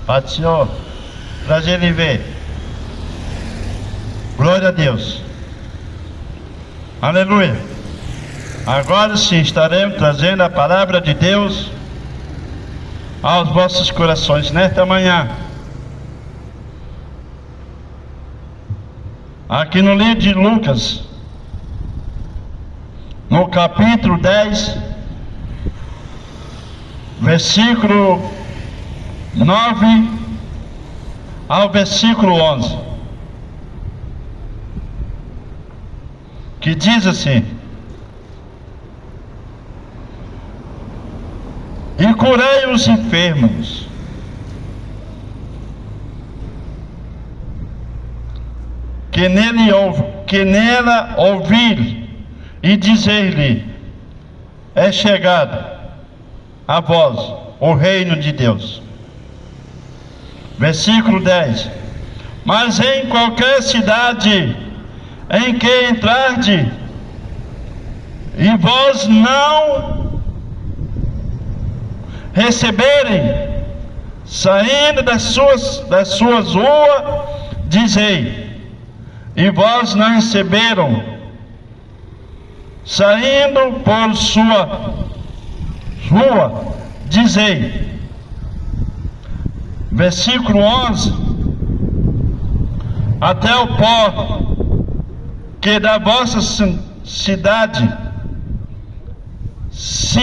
Pai do Senhor, prazer em ver. Glória a Deus. Aleluia. Agora sim estaremos trazendo a palavra de Deus aos vossos corações nesta manhã. Aqui no livro de Lucas, no capítulo 10, versículo 9 ao versículo 11, que diz assim: e curei os enfermos, que nela ouvir, e dizer-lhe: é chegado a vós o reino de Deus. Versículo 10: mas em qualquer cidade em que entrarde, e vós não receberem, saindo das suas ruas, dizei: e vós não receberam, saindo por sua rua, dizei. Versículo 11: até o pó que da vossa cidade se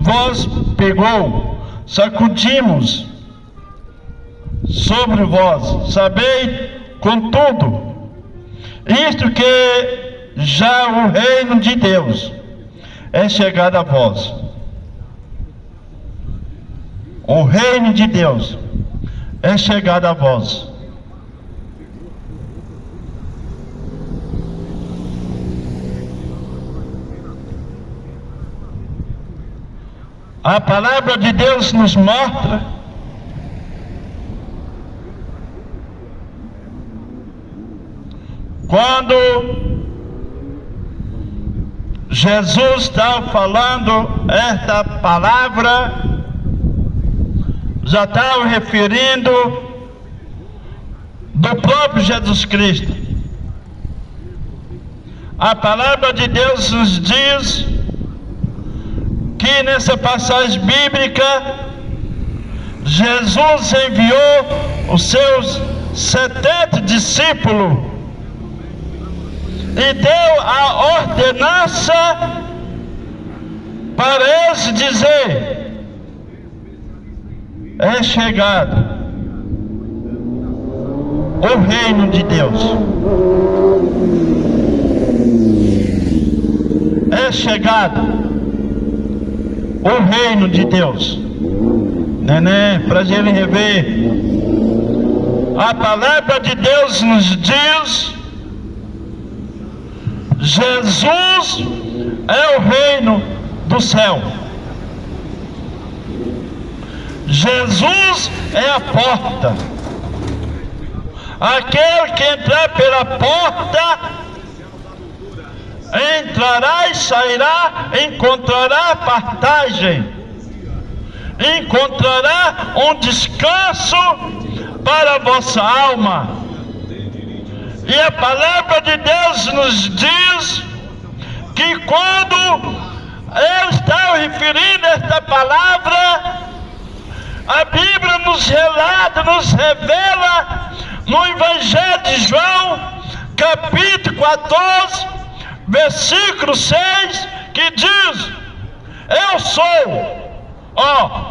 vós pegou, sacudimos sobre vós. Sabei, contudo, isto que já o reino de Deus é chegado a vós. O reino de Deus é chegado a vós. A palavra de Deus nos mostra quando Jesus estava falando esta palavra, já estava referindo do próprio Jesus Cristo. A palavra de Deus nos diz que nessa passagem bíblica, Jesus enviou os seus 70 discípulos e deu a ordenança para eles dizer: é chegado o reino de Deus. É chegado o reino de Deus. Neném, prazer em rever. A palavra de Deus nos diz: Jesus é o reino do céu. Jesus é a porta. Aquele que entrar pela porta entrará e sairá, encontrará partagem, encontrará um descanso para a vossa alma. E a palavra de Deus nos diz que quando eu estava referindo esta palavra, a Bíblia nos relata, nos revela no Evangelho de João, capítulo 14, versículo 6, que diz: eu sou,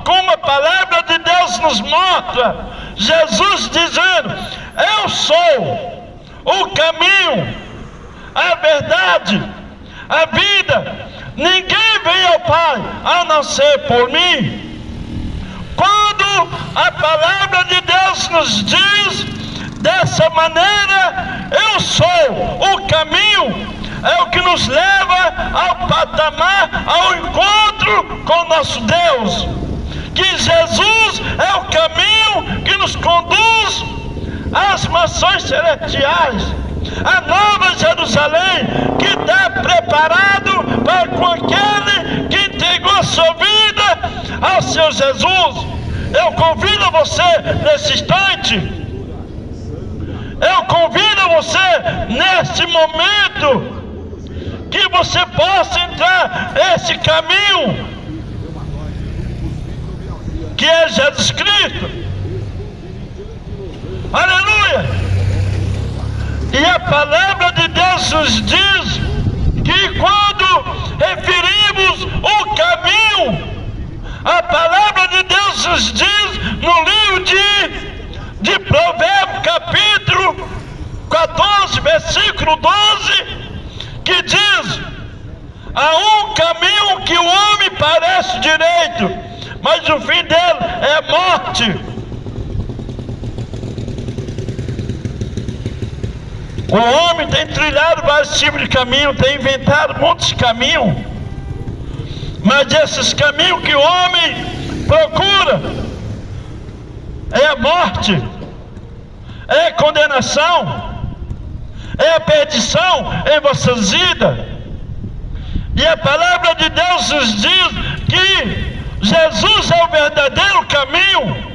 como a palavra de Deus nos mostra, Jesus dizendo: eu sou o caminho, a verdade, a vida. Ninguém vem ao Pai a não ser por mim. Quando a palavra de Deus nos diz dessa maneira: eu sou o caminho, é o que nos leva ao patamar, ao encontro com nosso Deus. Que Jesus é o caminho que nos conduz às mansões celestiais, a nova Jerusalém, que está preparado para com aquele que entregou sua vida ao seu Jesus. eu convido você nesse instante, eu convido você neste momento, que você possa entrar nesse caminho, que é Jesus Cristo. Aleluia! E a palavra de Deus nos diz que quando referimos o caminho, a palavra de Deus nos diz no livro de Provérbios, capítulo 14, versículo 12, que diz: há um caminho que o homem parece direito, mas o fim dele é morte. O homem tem trilhado vários tipos de caminho, tem inventado muitos caminhos, mas esses caminhos que o homem procura é a morte, é a condenação, é a perdição em vossas vidas. E a palavra de Deus nos diz que Jesus é o verdadeiro caminho.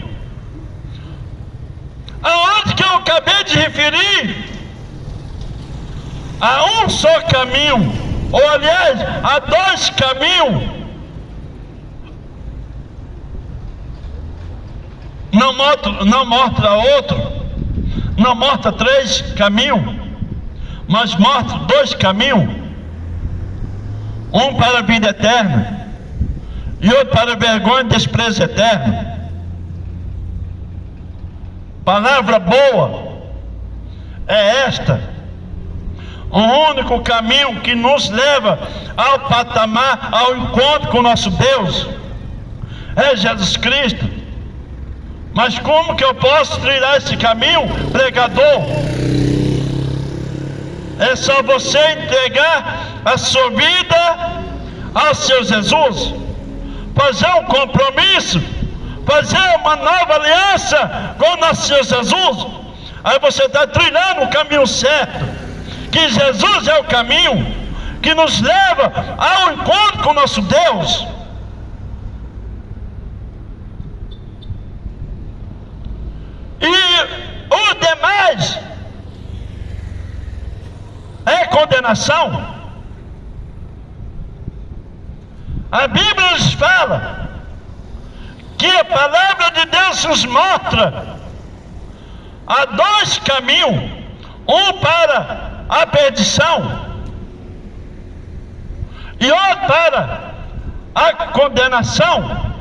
Aonde que eu acabei de referir, há um só caminho, ou aliás, há dois caminhos. Não mostra outro, não mostra três caminhos, mas mostra dois caminhos. Um para a vida eterna e outro para a vergonha e desprezo eterno. Palavra boa é esta: o único caminho que nos leva ao patamar, ao encontro com o nosso Deus, é Jesus Cristo. Mas como que eu posso trilhar esse caminho, pregador? É só você entregar a sua vida ao seu Jesus, fazer um compromisso, fazer uma nova aliança com o nosso Senhor Jesus. Aí você está trilhando o caminho certo, que Jesus é o caminho que nos leva ao encontro com o nosso Deus. E o demais é condenação. A Bíblia nos fala que a palavra de Deus nos mostra há dois caminhos, um para a perdição e outro para a condenação,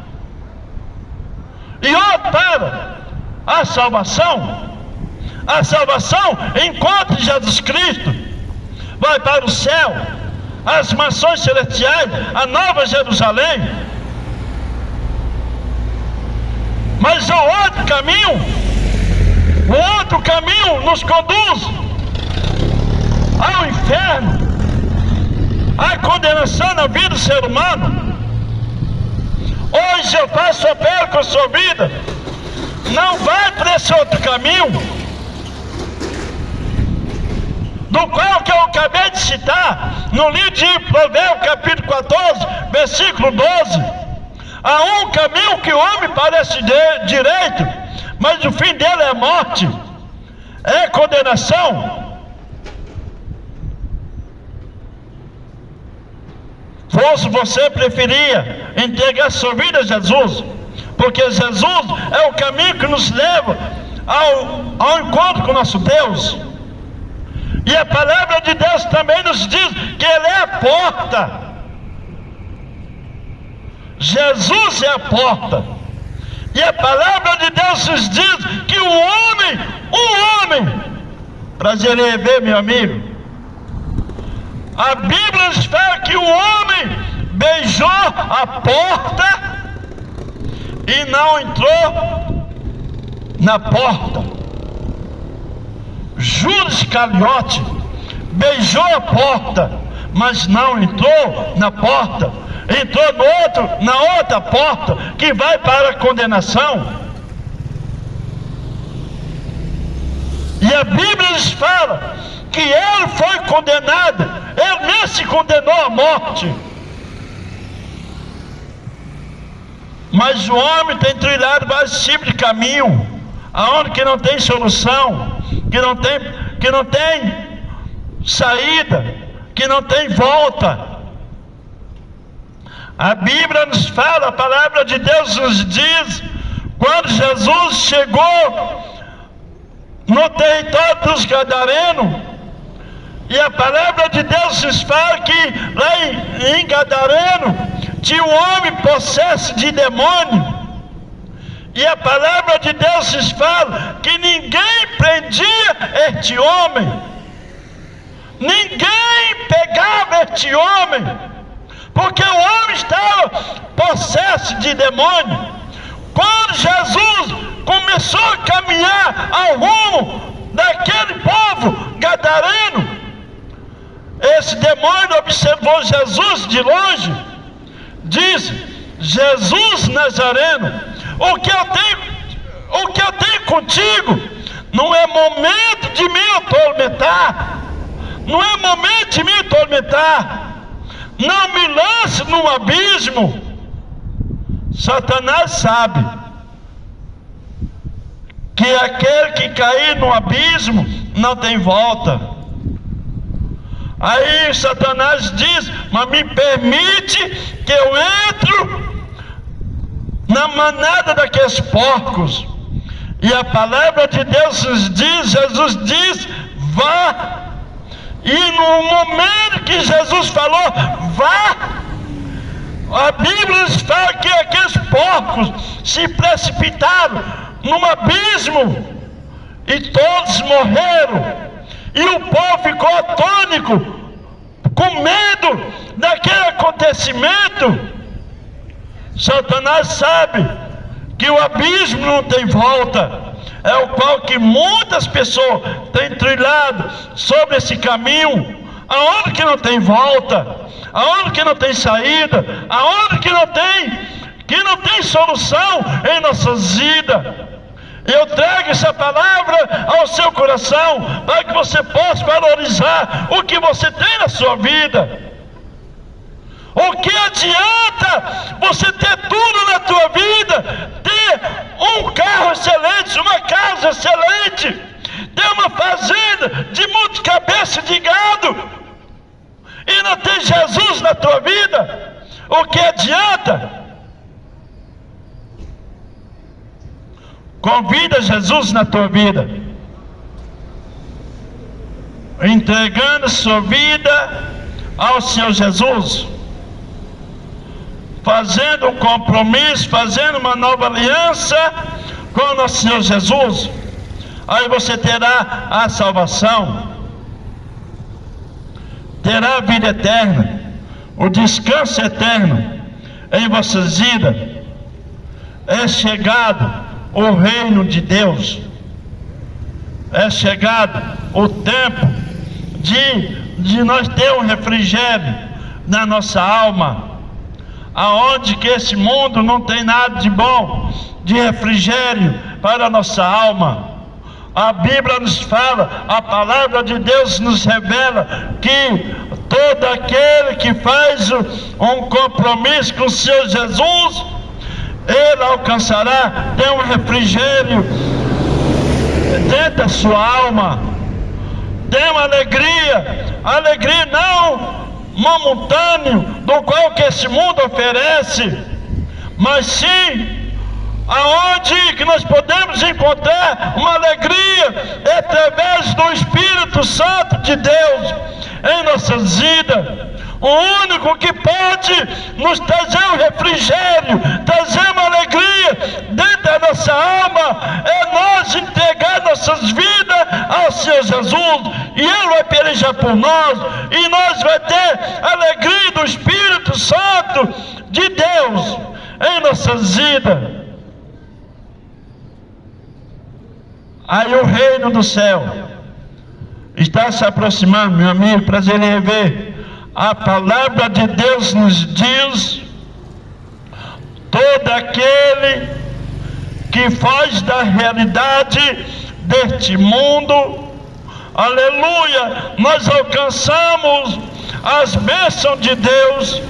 e outro para a salvação. A salvação encontra Jesus Cristo, vai para o céu, as mansões celestiais, a nova Jerusalém. Mas o outro caminho nos conduz ao inferno, à condenação na vida do ser humano. Hoje eu faço apelo com a sua vida: não vai para esse outro caminho, do qual que eu acabei de citar no livro de Provérbios, capítulo 14, versículo 12. Há um caminho que o homem parece direito, mas o fim dele é morte, é condenação. Fosse você preferia entregar sua vida a Jesus, porque Jesus é o caminho que nos leva ao encontro com o nosso Deus. E a palavra de Deus também nos diz que Ele é a porta. Jesus é a porta. E a palavra de Deus nos diz que o homem, prazer em ver, meu amigo, a Bíblia nos fala que o homem beijou a porta e não entrou na porta. Judas Iscariote beijou a porta, mas não entrou na porta. Entrou na outra porta, que vai para a condenação. E a Bíblia nos fala que ele foi condenado, ele nem se condenou à morte, Mas o homem tem trilhado vários tipos de caminho, aonde que não tem solução, que não tem saída, que não tem volta. A Bíblia nos fala, a palavra de Deus nos diz, quando Jesus chegou no território dos Gadarenos, e a palavra de Deus nos fala que lá em Gadareno tinha um homem possesso de demônio, e a palavra de Deus nos fala que ninguém prendia este homem, ninguém pegava este homem, porque o homem estava possesso de demônio. Quando Jesus começou a caminhar ao rumo daquele povo gadareno, esse demônio observou Jesus de longe, disse: Jesus Nazareno, o que eu tenho contigo não é momento de me atormentar, não é momento de me atormentar, não me lance num abismo. Satanás sabe que aquele que cair no abismo não tem volta. Aí Satanás diz: mas me permite que eu entre na manada daqueles porcos. E a palavra de Deus nos diz, Jesus diz: vá. E no momento que Jesus falou vá, a Bíblia nos fala que aqueles porcos se precipitaram num abismo e todos morreram, e o povo ficou atônico, com medo daquele acontecimento. Satanás sabe que o abismo não tem volta, é o qual que muitas pessoas têm trilhado sobre esse caminho, aonde que não tem volta, aonde que não tem saída, aonde que não tem solução em nossas vidas. Eu trago essa palavra ao seu coração, para que você possa valorizar o que você tem na sua vida. O que adianta você ter tudo na tua vida, ter um carro excelente, uma casa excelente, ter uma fazenda de muitas cabeças de gado, e não ter Jesus na tua vida? O que adianta? Convida Jesus na tua vida, entregando sua vida ao Senhor Jesus, fazendo um compromisso, fazendo uma nova aliança com o nosso Senhor Jesus. Aí você terá a salvação, terá a vida eterna, o descanso eterno em vossas vidas. É chegado o reino de Deus, é chegado o tempo de nós ter um refrigério na nossa alma, aonde que esse mundo não tem nada de bom, de refrigério para a nossa alma. A Bíblia nos fala, a palavra de Deus nos revela que todo aquele que faz um compromisso com o Senhor Jesus, ele alcançará, tem um refrigério dentro da sua alma, tem uma alegria não momentâneo, do qual que esse mundo oferece, mas sim aonde que nós podemos encontrar uma alegria através do Espírito Santo de Deus em nossas vidas. O único que pode nos trazer um refrigério, trazer uma alegria dentro da nossa alma, é nós entregar nossas vidas ao Senhor Jesus, e Ele vai pelejar por nós, e nós vamos ter a alegria do Espírito Santo de Deus em nossas vidas. Aí o reino do céu está se aproximando, meu amigo, prazer em rever. A palavra de Deus nos diz: todo aquele que faz da realidade deste mundo, aleluia, nós alcançamos as bênçãos de Deus,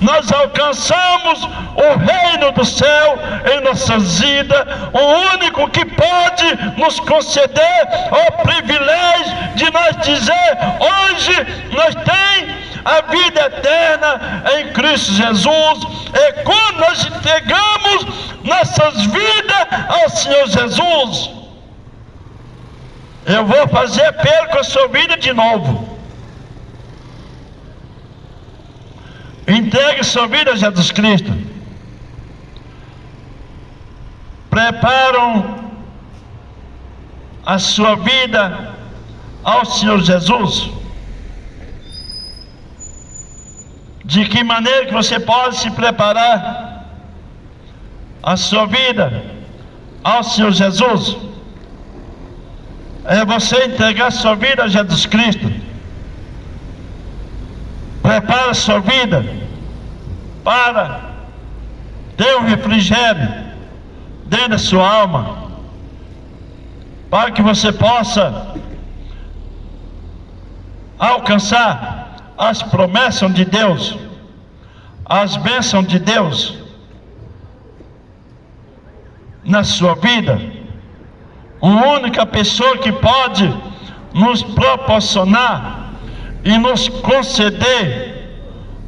nós alcançamos o reino do céu em nossas vidas. O único que pode nos conceder o privilégio de nós dizer: hoje nós temos a vida eterna em Cristo Jesus. É quando nós entregamos nossas vidas ao Senhor Jesus. Eu vou fazer apelo com a sua vida de novo. Entregue sua vida a Jesus Cristo. Preparam a sua vida ao Senhor Jesus. De que maneira que você pode se preparar a sua vida ao Senhor Jesus? É você entregar sua vida a Jesus Cristo. Prepara a sua vida para ter um refrigério dentro da sua alma, para que você possa alcançar as promessas de Deus, as bênçãos de Deus na sua vida. A única pessoa que pode nos proporcionar e nos conceder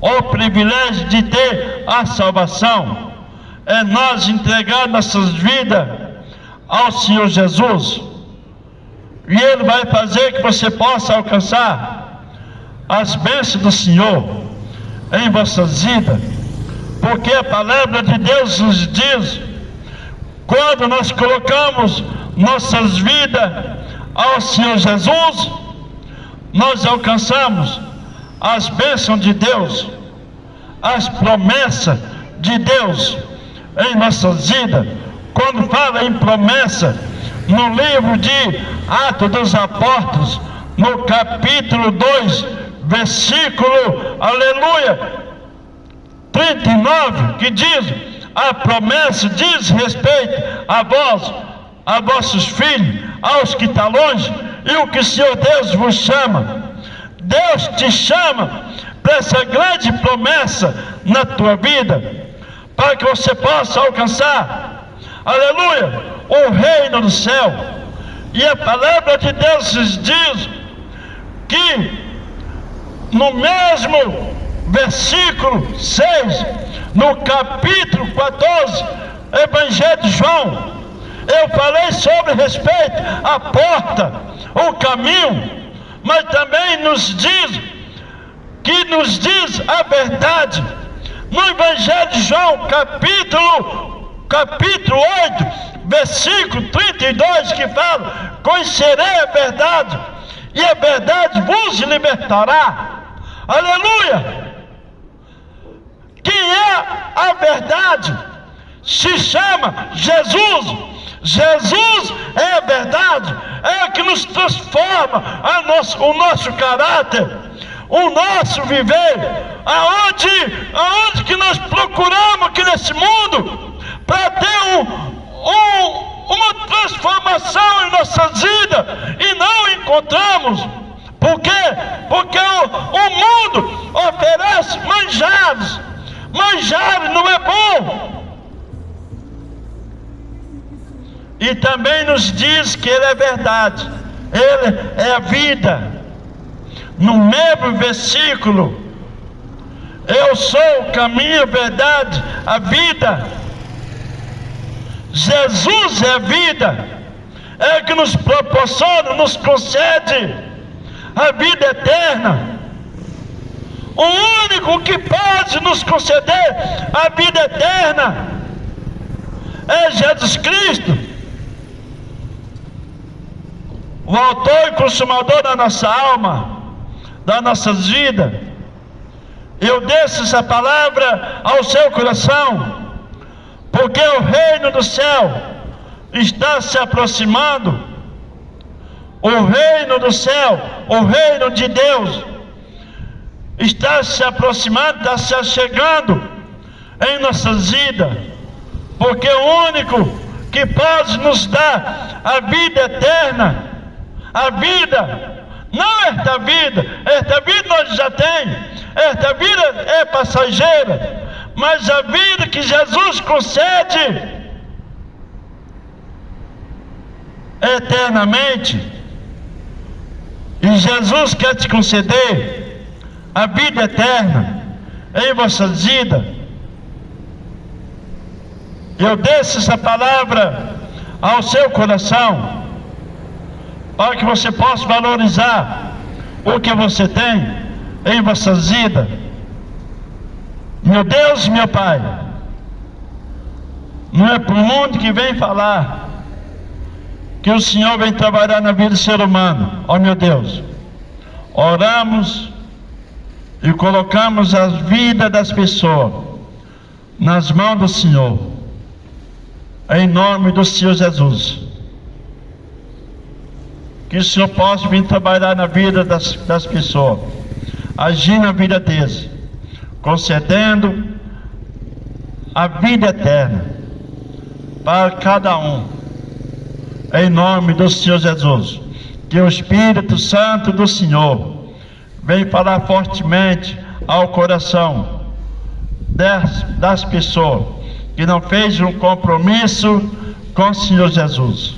o privilégio de ter a salvação é nós entregar nossas vidas ao Senhor Jesus, e Ele vai fazer que você possa alcançar as bênçãos do Senhor em vossas vidas, porque a palavra de Deus nos diz: quando nós colocamos nossas vidas ao Senhor Jesus, nós alcançamos as bênçãos de Deus, as promessas de Deus em nossas vidas. Quando fala em promessa, no livro de Atos dos Apóstolos, no capítulo 2, versículo, aleluia, 39, que diz: a promessa diz respeito a vós, a vossos filhos, aos que estão longe, e o que o Senhor Deus vos chama. Deus te chama para essa grande promessa na tua vida, para que você possa alcançar, aleluia, o reino do céu. E a palavra de Deus nos diz que no mesmo versículo 6, no capítulo 14, Evangelho de João, eu falei sobre respeito à porta, o caminho, mas também nos diz a verdade. No Evangelho de João, capítulo 8, versículo 32, que fala: conhecerei a verdade, e a verdade vos libertará. Aleluia! Quem é a verdade? Se chama Jesus. Jesus é a verdade, é que nos transforma o nosso caráter, o nosso viver. Aonde que nós procuramos aqui nesse mundo para ter uma transformação em nossas vidas e não encontramos. Por quê? Porque o mundo oferece manjares não é bom. E também nos diz que Ele é verdade, Ele é a vida. No mesmo versículo: eu sou o caminho, a verdade, a vida. Jesus é a vida, é que nos proporciona, nos concede a vida eterna. O único que pode nos conceder a vida eterna é Jesus Cristo, o autor e consumador da nossa alma, das nossas vidas. Eu desço essa palavra ao seu coração, porque o reino do céu está se aproximando. O reino do céu, o reino de Deus, está se aproximando, está se achegando em nossas vidas, porque o único que pode nos dar a vida eterna, a vida Não esta vida nós já tem, esta vida é passageira, mas a vida que Jesus concede eternamente. E Jesus quer te conceder a vida eterna em vossas vidas. Eu desço essa palavra ao seu coração, para que você possa valorizar o que você tem em vossas vidas. Meu Deus, meu Pai, não é para o mundo que vem falar que o Senhor vem trabalhar na vida do ser humano. Ó meu Deus, oramos e colocamos a vida das pessoas nas mãos do Senhor, em nome do Senhor Jesus. Que o Senhor possa vir trabalhar na vida das pessoas, agir na vida deles, concedendo a vida eterna para cada um, em nome do Senhor Jesus. Que o Espírito Santo do Senhor venha falar fortemente ao coração das pessoas que não fez um compromisso com o Senhor Jesus.